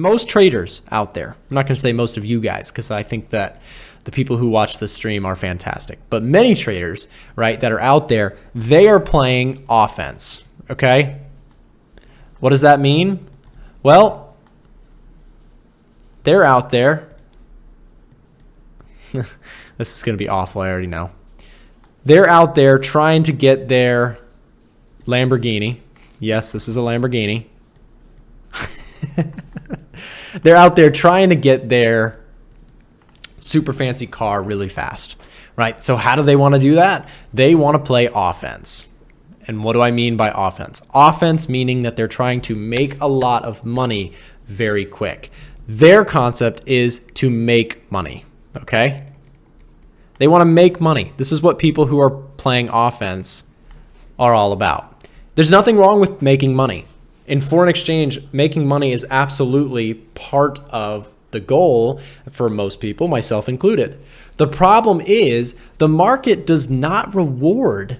most traders out there, I'm not going to say most of you guys because I think that the people who watch this stream are fantastic, but many traders, right, that are out there, they are playing offense, okay? What does that mean? Well, they're out there. This is going to be awful, I already know. They're out there trying to get their Lamborghini. Yes, this is a Lamborghini. They're out there trying to get their super fancy car really fast, right? So how do they want to do that? They want to play offense. And what do I mean by offense? Offense meaning that they're trying to make a lot of money very quick. Their concept is to make money, okay? They want to make money. This is what people who are playing offense are all about. There's nothing wrong with making money. In foreign exchange, making money is absolutely part of the goal for most people, myself included. The problem is the market does not reward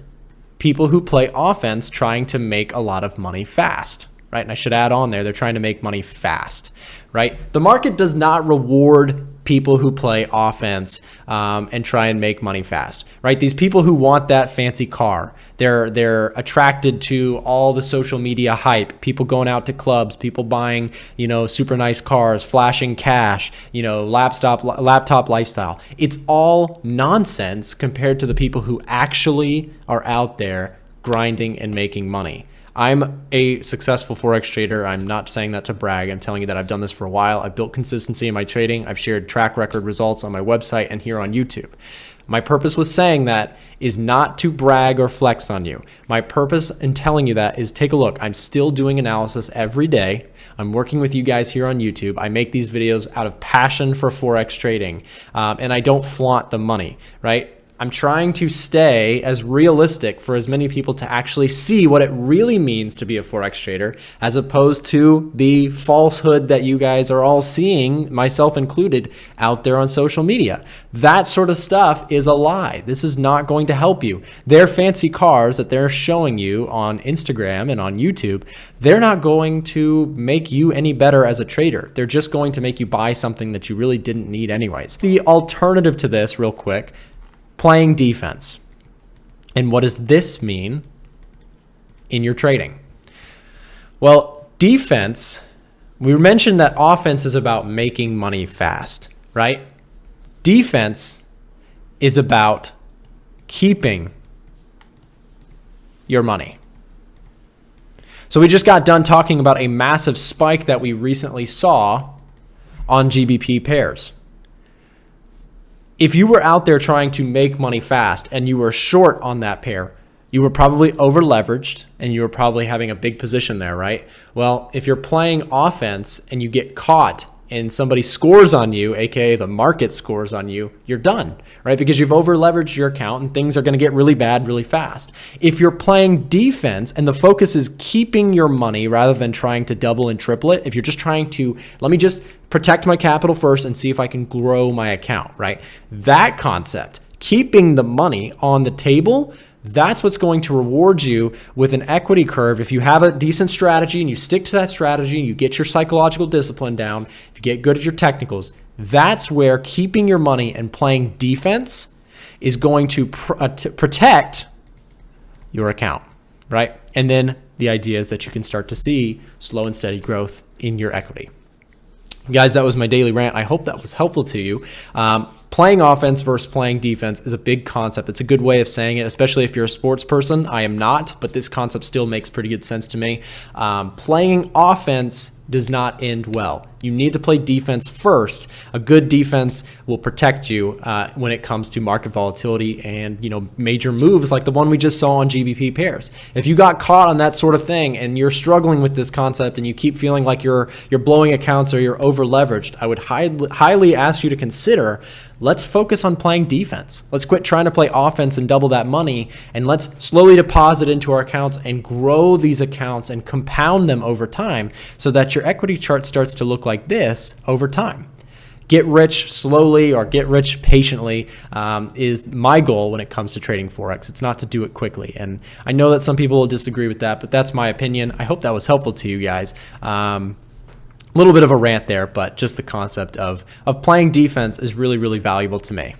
people who play offense trying to make a lot of money fast, right? And I should add on there, they're trying to make money fast, right? The market does not reward people who play offense and try and make money fast, right? These people who want that fancy car, they're attracted to all the social media hype, people going out to clubs, people buying, super nice cars, flashing cash, laptop lifestyle. It's all nonsense compared to the people who actually are out there grinding and making money. I'm a successful Forex trader. I'm not saying that to brag. I'm telling you that I've done this for a while. I've built consistency in my trading. I've shared track record results on my website and here on YouTube. My purpose with saying that is not to brag or flex on you. My purpose in telling you that is take a look. I'm still doing analysis every day. I'm working with you guys here on YouTube. I make these videos out of passion for Forex trading, and I don't flaunt the money, right? I'm trying to stay as realistic for as many people to actually see what it really means to be a Forex trader, as opposed to the falsehood that you guys are all seeing, myself included, out there on social media. That sort of stuff is a lie. This is not going to help you. Their fancy cars that they're showing you on Instagram and on YouTube, they're not going to make you any better as a trader. They're just going to make you buy something that you really didn't need anyways. The alternative to this, real quick, playing defense. And what does this mean in your trading? Well, defense, we mentioned that offense is about making money fast, right? Defense is about keeping your money. So we just got done talking about a massive spike that we recently saw on GBP pairs. If you were out there trying to make money fast and you were short on that pair, you were probably over leveraged and you were probably having a big position there, right? Well, if you're playing offense and you get caught and somebody scores on you, aka the market scores on you, you're done, right? Because you've over leveraged your account and things are going to get really bad really fast. If you're playing defense and the focus is keeping your money rather than trying to double and triple it, if you're just trying to, let me just protect my capital first and see if I can grow my account, right? That concept, keeping the money on the table, that's what's going to reward you with an equity curve. If you have a decent strategy and you stick to that strategy and you get your psychological discipline down, if you get good at your technicals, that's where keeping your money and playing defense is going to protect your account, right? And then the idea is that you can start to see slow and steady growth in your equity. Guys, that was my daily rant. I hope that was helpful to you. Playing offense versus playing defense is a big concept. It's a good way of saying it, especially if you're a sports person. I am not, but this concept still makes pretty good sense to me. Playing offense does not end well. You need to play defense first. A good defense will protect you when it comes to market volatility and major moves like the one we just saw on GBP pairs. If you got caught on that sort of thing and you're struggling with this concept and you keep feeling like you're blowing accounts or you're over leveraged, I would highly ask you to consider, let's focus on playing defense. Let's quit trying to play offense and double that money, and let's slowly deposit into our accounts and grow these accounts and compound them over time so that your equity chart starts to look like this over time. Get rich slowly or get rich patiently is my goal when it comes to trading Forex. It's not to do it quickly. And I know that some people will disagree with that, but that's my opinion. I hope that was helpful to you guys. little bit of a rant there, but just the concept of playing defense is really, really valuable to me.